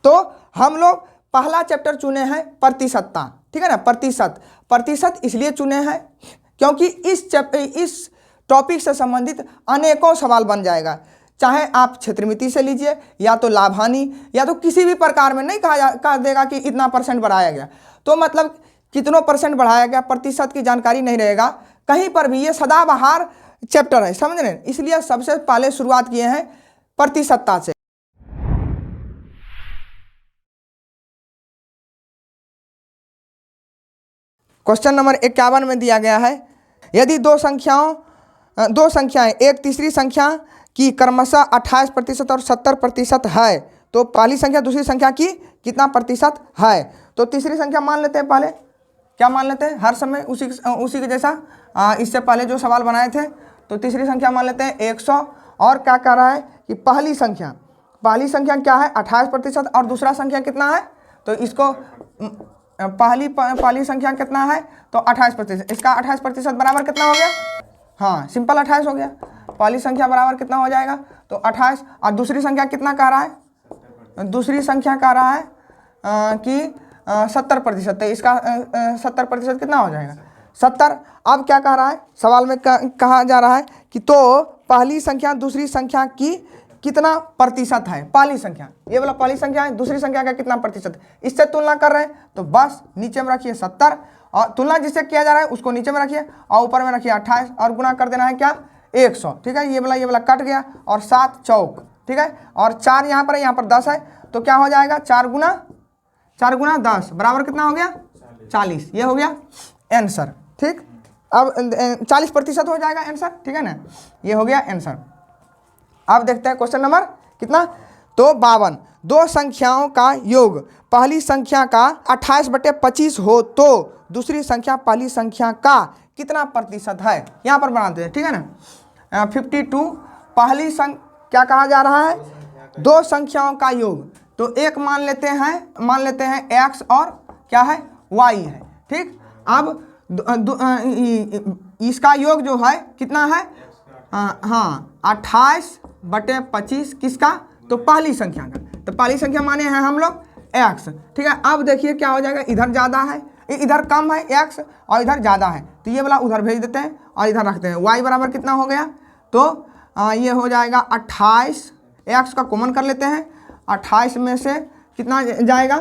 तो हम लोग पहला चैप्टर चुने हैं प्रतिशतता, ठीक है ना। प्रतिशत इसलिए चुने हैं क्योंकि इस टॉपिक से संबंधित अनेकों सवाल बन जाएगा, चाहे आप क्षेत्रमिति से लीजिए या तो लाभ हानि या तो किसी भी प्रकार में। नहीं कहा देगा कि इतना परसेंट बढ़ाया गया तो मतलब कितनों परसेंट बढ़ाया गया, प्रतिशत की जानकारी नहीं रहेगा कहीं पर भी। ये सदाबहार चैप्टर है, समझ रहे हैं, इसलिए सबसे पहले शुरुआत किए हैं प्रतिशतता से। क्वेश्चन नंबर 51 में दिया गया है, यदि दो संख्याएं एक तीसरी संख्या की क्रमशः 28% और 70% है तो पहली संख्या दूसरी संख्या की कितना प्रतिशत है। तो तीसरी संख्या मान लेते हैं, पहले क्या मान लेते हैं, हर समय उसी के जैसा इससे पहले जो सवाल बनाए थे। तो तीसरी संख्या मान लेते हैं 100। और क्या कह रहा है कि पहली संख्या क्या है 28% और दूसरा संख्या कितना है, तो इसको पहली संख्या कितना है तो 28%, इसका 28% बराबर कितना हो गया, हाँ सिंपल 28 हो गया। पहली संख्या बराबर कितना हो जाएगा तो 28। और दूसरी संख्या कितना कह रहा है, दूसरी संख्या कह रहा है कि 70%, तो इसका 70% कितना हो जाएगा 70। अब क्या कह रहा है सवाल में कहा जा रहा है कि तो पहली संख्या दूसरी संख्या की कितना प्रतिशत है। पहली संख्या, ये वाला पहली संख्या है, दूसरी संख्या का कितना प्रतिशत, इससे तुलना कर रहे हैं तो बस नीचे में रखिए 70 और तुलना जिससे किया जा रहा है उसको नीचे में रखिए और ऊपर में रखिए 28 और गुना कर देना है क्या 100, ठीक है। ये वाला कट गया और 7 चौक, ठीक है, और 4 यहाँ पर है, यहाँ पर 10 है, तो क्या हो जाएगा 4 गुना 10 बराबर कितना हो गया 40। ये हो गया आंसर, ठीक। अब 40% हो जाएगा आंसर, ठीक है ना, ये हो गया आंसर। अब देखते हैं क्वेश्चन नंबर कितना, तो 52। दो संख्याओं का योग पहली संख्या का 28/25 हो तो दूसरी संख्या पहली संख्या का कितना प्रतिशत है, यहाँ पर बनाते हैं, ठीक है ना। 52 पहली क्या कहा जा रहा है, दो संख्याओं का योग, तो एक मान लेते हैं x और क्या है y है, ठीक। अब इसका योग जो है कितना है, हाँ 28/25 किसका, तो पहली संख्या का, तो पहली संख्या माने हैं हम लोग x, ठीक है। अब देखिए क्या हो जाएगा, इधर ज़्यादा है इधर कम है x और इधर ज़्यादा है, तो ये वाला उधर भेज देते हैं और इधर रखते हैं। y बराबर कितना हो गया, तो ये हो जाएगा 28, x का कॉमन कर लेते हैं, 28 में से कितना जाएगा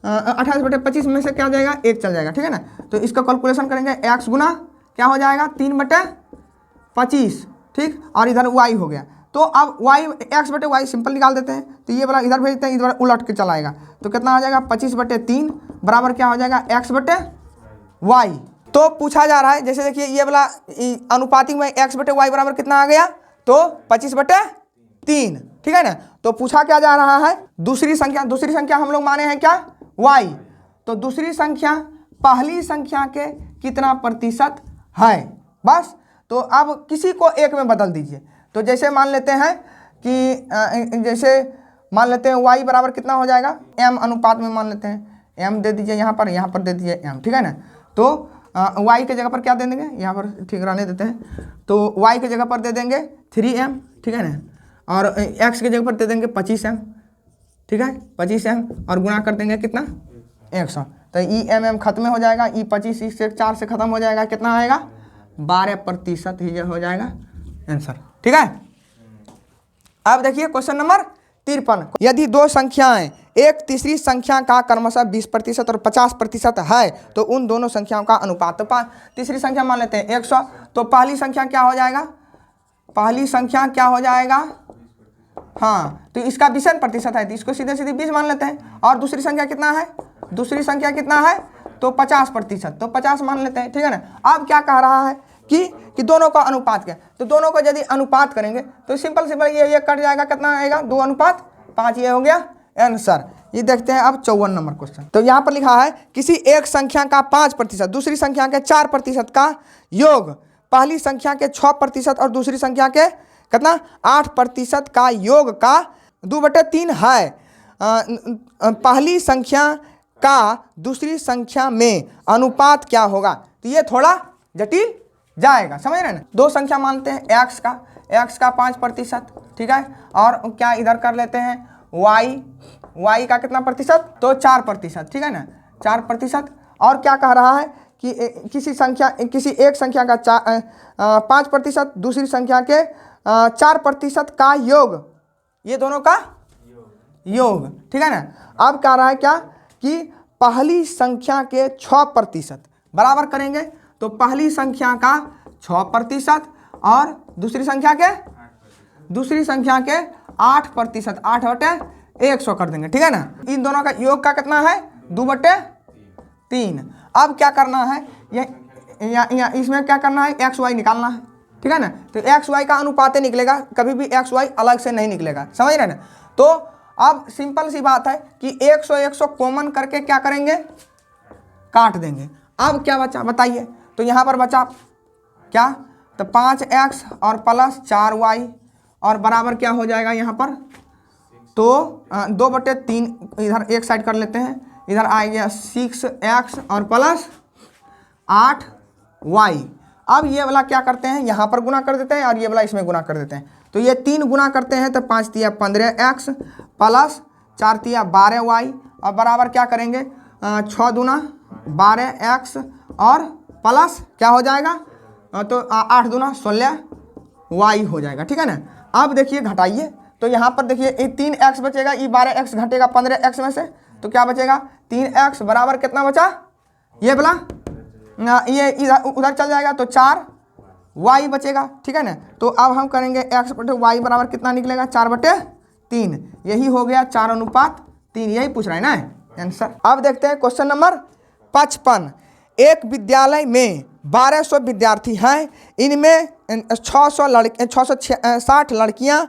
28/25 में से क्या जाएगा 1 चल जाएगा, ठीक है ना। तो इसका कैलकुलेशन करेंगे, x गुना क्या हो जाएगा 3/25, ठीक, और इधर y हो गया। तो अब x/y सिंपल निकाल देते हैं, तो ये वाला इधर भेजते हैं, इधर उलट के चला आएगा, तो कितना आ जाएगा 25/3 बराबर क्या हो जाएगा x/y। तो पूछा जा रहा है, जैसे देखिए ये वाला अनुपातिक में x/y बराबर कितना आ गया, तो 25/3, ठीक है ना। तो पूछा क्या जा रहा है, दूसरी संख्या हम लोग माने हैं क्या y, तो दूसरी संख्या पहली संख्या के कितना प्रतिशत है, बस। तो अब किसी को एक में बदल दीजिए, तो जैसे मान लेते हैं y बराबर कितना हो जाएगा m अनुपात में मान लेते हैं, m दे दीजिए यहाँ पर दे दीजिए m, ठीक है ना। तो y के जगह पर क्या दे देंगे, यहाँ पर ठीक रहने देते हैं, तो y के जगह पर दे देंगे 3m, ठीक है ना, और x के जगह पर दे देंगे 25m, ठीक है 25m, और गुना कर देंगे कितना 100, तो e खत्म हो जाएगा, 25 से 4 से खत्म हो जाएगा, कितना आएगा 12% ही हो जाएगा आंसर, ठीक है। अब देखिए क्वेश्चन नंबर 53, यदि दो संख्याएं एक तीसरी संख्या का क्रमशः 20% और 50% है तो उन दोनों संख्याओं का अनुपात, तो तीसरी संख्या मान लेते हैं 100, तो पहली संख्या क्या हो जाएगा, हाँ तो इसका 20% है, तो इसको सीधे 20 मान लेते हैं। और दूसरी संख्या कितना है तो 50%, तो 50 मान लेते हैं, ठीक है ना। अब क्या कह रहा है कि दोनों का अनुपात क्या, तो दोनों को यदि अनुपात करेंगे तो सिंपल ये कट जाएगा, कितना आएगा 2:5, ये हो गया आंसर। ये देखते हैं अब 54 नंबर क्वेश्चन, तो यहाँ पर लिखा है किसी एक संख्या का 5% दूसरी संख्या के 4% का योग पहली संख्या के 6% और दूसरी संख्या के कितना 8% का योग का 2/3 है। पहली संख्या का दूसरी संख्या में अनुपात क्या होगा, तो ये थोड़ा जटिल जाएगा, समझ रहे हैं ना। दो संख्या मानते हैं x का 5%, ठीक है, और क्या इधर कर लेते हैं वाई का कितना प्रतिशत, तो 4%, ठीक है ना, 4%। और क्या कह रहा है कि किसी एक संख्या का 5%, दूसरी संख्या के 4% का योग, ये दोनों का योग, ठीक है ना। अब कह रहा है क्या कि पहली संख्या के 6% बराबर करेंगे, तो पहली संख्या का 6% और दूसरी संख्या के 8%, 8/100 कर देंगे, ठीक है ना। इन दोनों का योग का कितना है, 2/3। अब क्या करना है, इसमें क्या करना है, एक्स वाई निकालना है, ठीक है ना। तो एक्स वाई का अनुपात निकलेगा, कभी भी एक्स वाई अलग से नहीं निकलेगा, समझ रहे ना। तो अब सिंपल सी बात है कि 100 कॉमन करके क्या करेंगे, काट देंगे। अब क्या बचा बताइए, तो यहाँ पर बचा क्या, तो 5x और प्लस 4y और बराबर क्या हो जाएगा यहाँ पर, तो 2/3 इधर एक साइड कर लेते हैं, इधर आ गया 6x और प्लस 8y। अब ये वाला क्या करते हैं, यहाँ पर गुना कर देते हैं और ये वाला इसमें गुना कर देते हैं। तो ये 3 गुना करते हैं तो 5 तिया 15x प्लस 4 तिया 12y और बराबर क्या करेंगे, 6 दूना 12x और प्लस क्या हो जाएगा, तो 8 दूना 16y हो जाएगा, ठीक है ना। अब देखिए घटाइए, तो यहाँ पर देखिए ये 3x बचेगा, ये 12x घटेगा 15x में से, तो क्या बचेगा 3x बराबर कितना बचा, ये बोला ये इधर उधर चल जाएगा तो 4y बचेगा, ठीक है ना। तो अब हम करेंगे x/y बराबर कितना निकलेगा, 4/3। यही हो गया 4:3, यही पूछ रहा है ना आंसर। अब देखते हैं क्वेश्चन नंबर 55। एक विद्यालय में 1200 विद्यार्थी हैं, इनमें 660 लड़कियां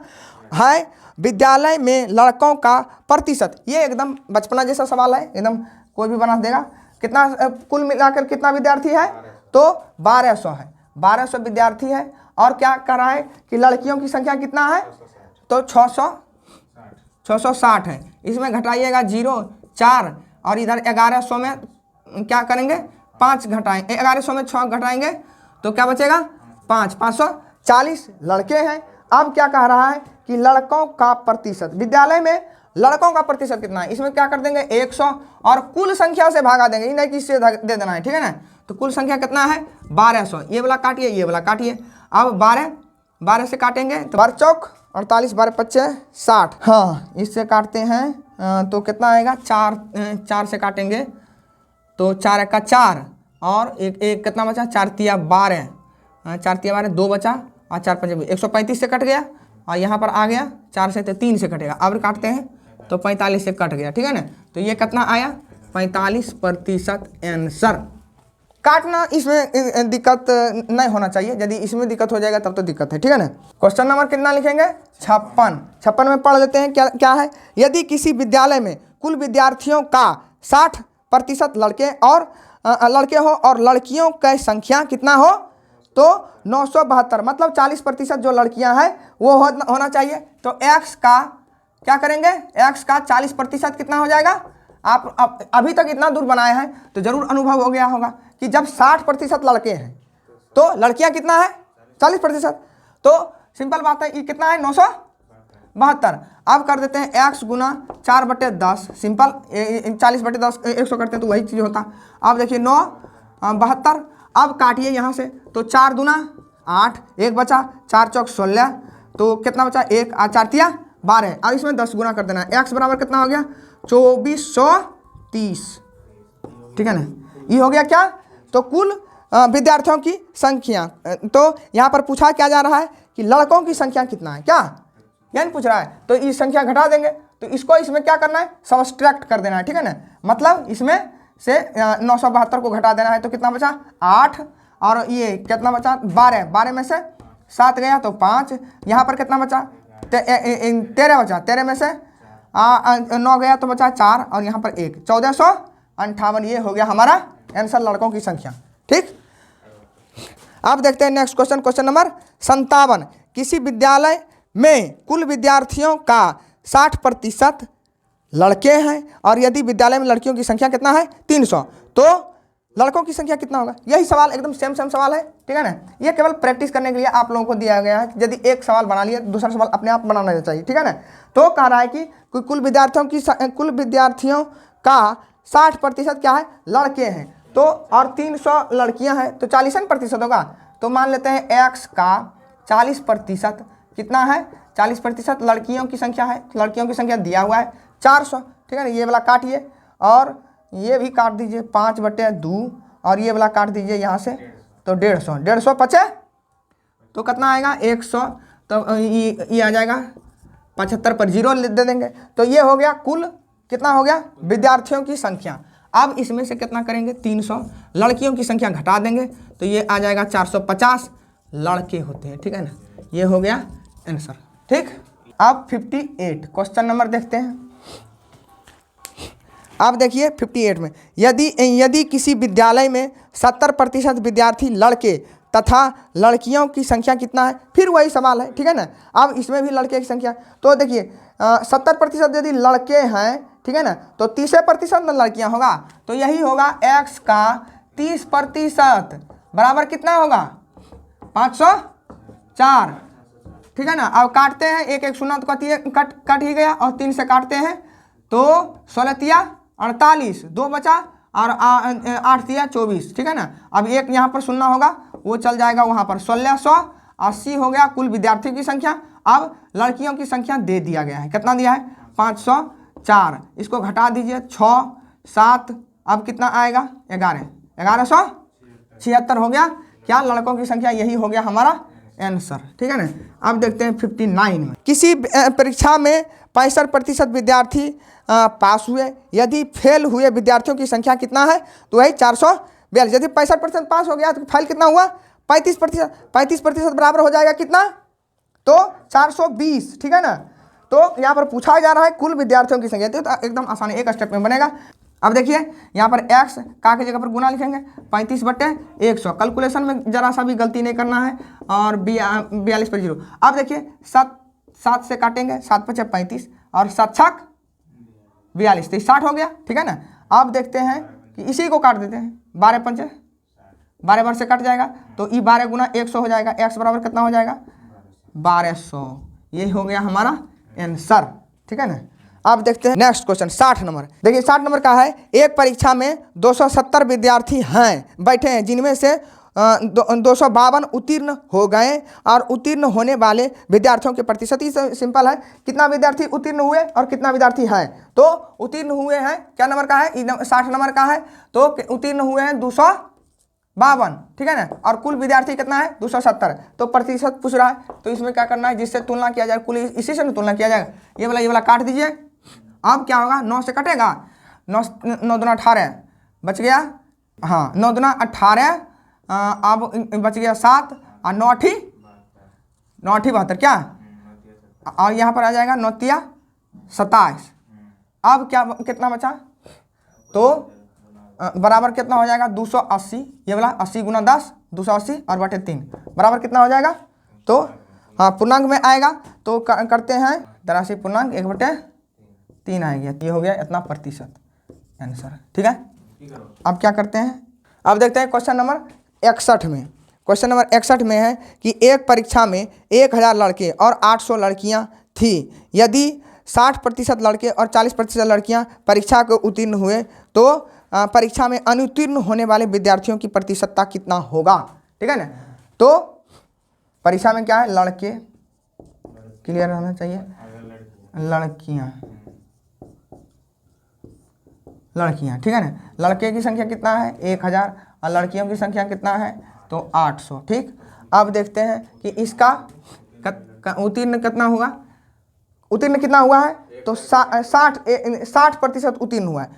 हैं, विद्यालय में लड़कों का प्रतिशत, ये एकदम बचपना जैसा सवाल है, एकदम कोई भी बना देगा। कितना कुल मिलाकर कितना विद्यार्थी है, तो 1200 है, 1200 विद्यार्थी है। और क्या कर रहा है कि लड़कियों की संख्या कितना है, तो 660 है। इसमें घटाइएगा 0 4 और इधर 1100 में क्या करेंगे 5 घटाएंगे, 1100 में 6 घटाएंगे तो क्या बचेगा 5, 540 लड़के हैं। अब क्या कह रहा है कि लड़कों का प्रतिशत, विद्यालय में लड़कों का प्रतिशत कितना है, इसमें क्या कर देंगे 100 और कुल संख्या से भागा देंगे, नहीं कि इससे दे देना है, ठीक है ना। तो कुल संख्या कितना है 1200, ये वाला काटिए, ये वाला काटिए। अब 12 से काटेंगे तो 12 चौक 48, 12 पच्चे 60, हाँ इससे काटते हैं तो कितना आएगा 4 से काटेंगे तो 4 का 4 और एक कितना बचा 4 तिया 12, 4 तिया 12 2 बचा और 4 5 135 से कट गया और यहाँ पर आ गया 4 से तो 3 से कटेगा। अब काटते हैं तो 45 से कट गया, ठीक है ना। तो ये कितना आया 45% आंसर। काटना इसमें दिक्कत नहीं होना चाहिए, यदि इसमें दिक्कत हो जाएगा तब तो दिक्कत है, ठीक है ना। क्वेश्चन नंबर कितना लिखेंगे 56 में पढ़ लेते हैं क्या है। यदि किसी विद्यालय में कुल विद्यार्थियों का 60% लड़के हो और लड़कियों की संख्या कितना हो, तो 972, मतलब 40% जो लड़कियां हैं वो होना चाहिए। तो x का क्या करेंगे, x का 40% कितना हो जाएगा। आप अभी तक इतना दूर बनाए हैं तो जरूर अनुभव हो गया होगा कि जब 60% लड़के हैं तो लड़कियां कितना है 40%। तो सिंपल बात है, ये कितना है 972। अब कर देते हैं x गुना 4/10, सिंपल 40/10 100 करते हैं तो वही चीज़ होता। अब देखिए 972, अब काटिए यहाँ से तो 4 दूना 8, 1 बचा 4 चौक 16, तो कितना बचा 1 और 4 तिया 12। अब इसमें 10 गुना कर देना है, x बराबर कितना हो गया 2430, ठीक है ना। ये हो गया क्या, तो कुल विद्यार्थियों की संख्या। तो यहाँ पर पूछा क्या जा रहा है कि लड़कों की संख्या कितना है, क्या यानी पूछ रहा है। तो ये संख्या घटा देंगे तो इसको इसमें क्या करना है सब्सट्रैक्ट कर देना है, ठीक है ना। मतलब इसमें से 972 को घटा देना है तो कितना बचा 8 और ये कितना बचा 12 में से 7 गया तो 5, यहाँ पर कितना बचा 13 बचा, 13 में से 9 गया तो बचा 4 और यहाँ पर 1, 1458। ये हो गया हमारा आंसर लड़कों की संख्या, ठीक। अब देखते हैं नेक्स्ट क्वेश्चन, क्वेश्चन नंबर 57। किसी विद्यालय में कुल विद्यार्थियों का 60% लड़के हैं और यदि विद्यालय में लड़कियों की संख्या कितना है 300, तो लड़कों की संख्या कितना होगा। यही सवाल एकदम सेम सवाल है, ठीक है ना। ये केवल प्रैक्टिस करने के लिए आप लोगों को दिया गया है कि यदि एक सवाल बना लिया तो दूसरा सवाल अपने आप बनाना चाहिए, ठीक है ना। तो कह रहा है कि कुल विद्यार्थियों का 60% क्या है, लड़के हैं। तो और 300 लड़कियां हैं, तो 40% होगा। तो मान लेते हैं x का 40% कितना है, 40% लड़कियों की संख्या है। लड़कियों की संख्या दिया हुआ है 400, ठीक है ना। ये वाला काटिए और ये भी काट दीजिए 5/2 और ये वाला काट दीजिए यहाँ से, तो 150 बचे तो कितना आएगा 100। तो ये आ जाएगा 75 पर 0 दे देंगे। तो ये हो गया कुल कितना हो गया विद्यार्थियों की संख्या। अब इसमें से कितना करेंगे 300 लड़कियों की संख्या घटा देंगे तो ये आ जाएगा 450 लड़के होते हैं, ठीक है ना। ये हो गया आंसर, ठीक। अब 58 क्वेश्चन नंबर देखते हैं। आप देखिए 58 में, यदि किसी विद्यालय में 70% विद्यार्थी लड़के तथा लड़कियों की संख्या कितना है, फिर वही सवाल है, ठीक है ना। अब इसमें भी लड़के की संख्या, तो देखिए 70% यदि लड़के हैं, ठीक है ना, तो 30% में लड़कियां होगा। तो यही होगा x का 30% बराबर कितना होगा 504, ठीक है ना। अब काटते हैं, एक एक शून्य तो कट ही गया और 3 से काटते हैं तो 16 48, 2 बचा और 8 दिया 24, ठीक है ना। अब एक यहाँ पर शून्य होगा वो चल जाएगा वहाँ पर। 1680 हो गया कुल विद्यार्थियों की संख्या। अब लड़कियों की संख्या दे दिया गया है, कितना दिया है 504। इसको घटा दीजिए 6 7, अब कितना आएगा 1176 हो गया। क्या लड़कों की संख्या, यही हो गया हमारा आंसर, ठीक है ना। अब देखते हैं 59 में, किसी परीक्षा में 65% विद्यार्थी पास हुए, यदि फेल हुए विद्यार्थियों की संख्या कितना है, तो वही 442। यदि 65% पास हो गया तो फेल कितना हुआ 35%। 35% बराबर हो जाएगा कितना, तो 420, ठीक है ना। तो यहाँ पर पूछा जा रहा है कुल विद्यार्थियों की संख्या, तो एकदम आसान एक स्टेप में बनेगा। अब देखिए यहाँ पर x का की जगह पर गुना लिखेंगे 35/100। कैलकुलेशन में जरा सा भी गलती नहीं करना है और 42 पर 0। अब देखिए 7 से काटेंगे, 7 × 5 = 35 और 7 × 6 = 42, तो 60 हो गया, ठीक है ना। अब देखते हैं कि इसी को काट देते हैं, 12 × 5 = 12 बार से कट जाएगा तो ई 12 × 100 हो जाएगा। x बराबर कितना हो जाएगा 1200। ये हो गया हमारा आंसर, ठीक है ना। अब देखते हैं नेक्स्ट क्वेश्चन 60 नंबर। देखिए 60 नंबर का है, एक परीक्षा में 270 विद्यार्थी हैं बैठे हैं, जिनमें से 252 उत्तीर्ण हो गए और उत्तीर्ण होने वाले विद्यार्थियों के प्रतिशत ही सिंपल है। कितना विद्यार्थी उत्तीर्ण हुए और कितना विद्यार्थी है, तो उत्तीर्ण हुए हैं क्या नंबर का है 60 नंबर का है, तो उत्तीर्ण हुए हैं 252, ठीक है ना। और कुल विद्यार्थी कितना है 270, तो प्रतिशत पूछ रहा है। तो इसमें क्या करना है, जिससे तुलना किया जाए, कुल इसी से तुलना किया जाएगा। ये वाला काट दीजिए। अब क्या होगा 9 से कटेगा, 9 दूना 18 बच गया, हाँ 9 दूना 18, अब बच गया 7 और 9 8 72 क्या, और यहाँ पर आ जाएगा 9 3 27। अब क्या कितना बचा, तो बराबर कितना हो जाएगा 280। ये वाला 80 × 10 280 और बटे 3 बराबर कितना हो जाएगा, तो हाँ पूर्णांक में आएगा। तो करते हैं 83 पूर्णांक 1/3 आएगा। ये हो गया इतना प्रतिशत आंसर, ठीक है। अब क्या करते हैं, अब देखते हैं क्वेश्चन नंबर 61 में। क्वेश्चन नंबर 61 में है कि एक परीक्षा में 1000 लड़के और 800 लड़कियां थी, यदि 60% लड़के और 40% लड़कियां परीक्षा को उत्तीर्ण हुए तो परीक्षा में अनुत्तीर्ण होने वाले विद्यार्थियों की प्रतिशतता कितना होगा, ठीक है ना। तो परीक्षा में क्या है, लड़के क्लियर रहना चाहिए, लड़कियां, ठीक है ना। लड़के की संख्या कितना है 1000 और लड़कियों की संख्या कितना है, तो 800, ठीक। अब देखते हैं कि इसका उत्तीर्ण कितना होगा, उत्तीर्ण कितना हुआ है, तो 60% उत्तीर्ण हुआ है।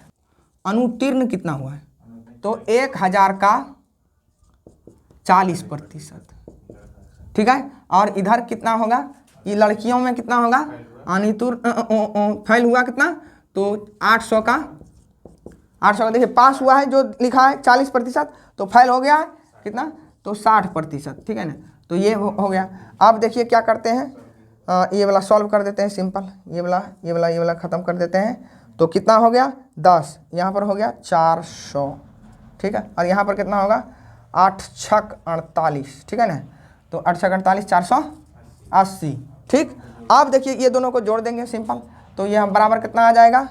अनुत्तीर्ण कितना हुआ है, तो 1000 का 40%, ठीक है। और इधर कितना होगा, ये लड़कियों में कितना होगा, अनुत्तीर्ण फेल हुआ कितना, तो 800 का देखिए पास हुआ है जो लिखा है 40%, तो फेल हो गया है कितना, तो 60%, ठीक है ना। तो ये हो गया। अब देखिए क्या करते हैं, ये वाला सॉल्व कर देते हैं सिंपल, ये वाला ख़त्म कर देते हैं। तो कितना हो गया 10, यहाँ पर हो गया 400, ठीक है, और यहाँ पर कितना होगा 8 छक 48, ठीक है ना। तो 8 छक 48 480, ठीक। अब देखिए ये दोनों को जोड़ देंगे सिंपल, तो ये बराबर कितना आ जाएगा,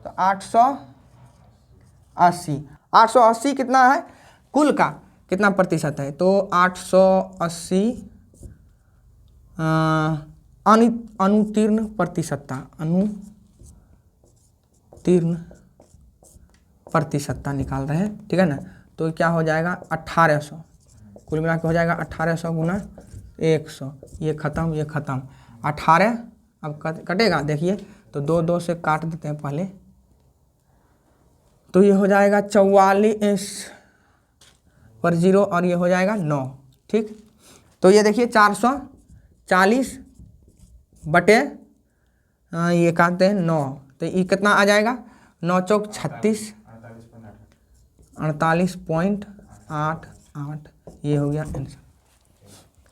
तो 880। 880 कितना है, कुल का कितना प्रतिशत है, तो 880 अनुतीर्ण प्रतिशतता, अनुतीर्ण प्रतिशतता निकाल रहे हैं, ठीक है ना। तो क्या हो जाएगा 1800, कुल मिला के हो जाएगा 1800 गुना 100, ये खत्म ये खत्म, 18 अब कटेगा, देखिए तो 2 से काट देते हैं पहले, तो ये हो जाएगा 44 पर 0 और ये हो जाएगा 9, ठीक। तो ये देखिए 440 बटे ये काटते हैं 9, तो ये कितना आ जाएगा, 9 चौक 36, 48.88, ये हो गया आंसर।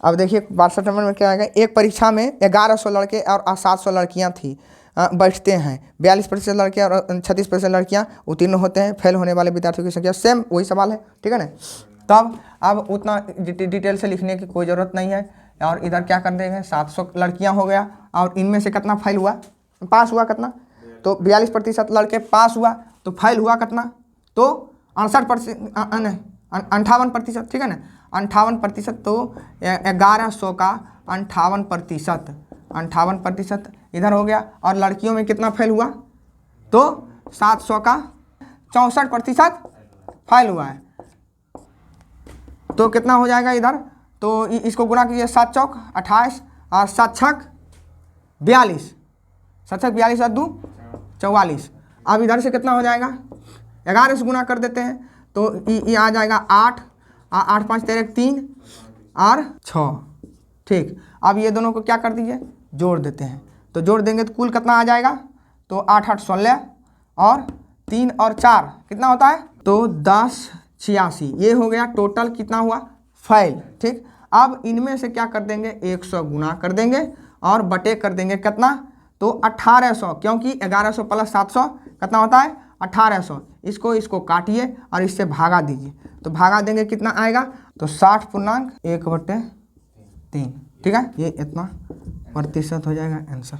अब देखिए 62 नंबर में क्या आएगा, एक परीक्षा में 1100 लड़के और 700 लड़कियां थी, बैठते हैं, 42% लड़के और 36% लड़कियां उत्तीर्ण होते हैं, फेल होने वाले विद्यार्थियों की संख्या सेम, वही सवाल है, ठीक है ना। तब अब उतना डिटेल से लिखने की कोई ज़रूरत नहीं है, और इधर क्या कर देंगे 700 लड़कियां हो गया, और इनमें से कितना फेल हुआ, पास हुआ कितना, तो 42% लड़के पास हुआ, तो फेल हुआ कितना, तो 58%, ठीक है ना, 58%, तो 1100 का 58% इधर हो गया, और लड़कियों में कितना फेल हुआ, तो 700 का 64% फेल हुआ है, तो कितना हो जाएगा इधर, तो इसको गुना कीजिए, 7 चौक 28 और 7 छक 42, 7 छक 42 और 2 44। अब इधर से कितना हो जाएगा, 11 से गुना कर देते हैं, तो ये आ जाएगा 8, 8 5 13 3 और 6, ठीक। अब ये दोनों को क्या कर दीजिए, जोड़ देते हैं, तो जोड़ देंगे तो कुल कितना आ जाएगा, तो 8 8 16 और 3 और 4 कितना होता है, तो 10 86, ये हो गया टोटल कितना हुआ फेल, ठीक। अब इनमें से क्या कर देंगे, 100 गुना कर देंगे और बटे कर देंगे कितना, तो 1800, क्योंकि 1100 प्लस 700 कितना होता है 1800, इसको काटिए और इससे भागा दीजिए, तो भागा देंगे कितना आएगा, तो 60.1/3, ठीक है, ये इतना प्रतिशत हो जाएगा आंसर।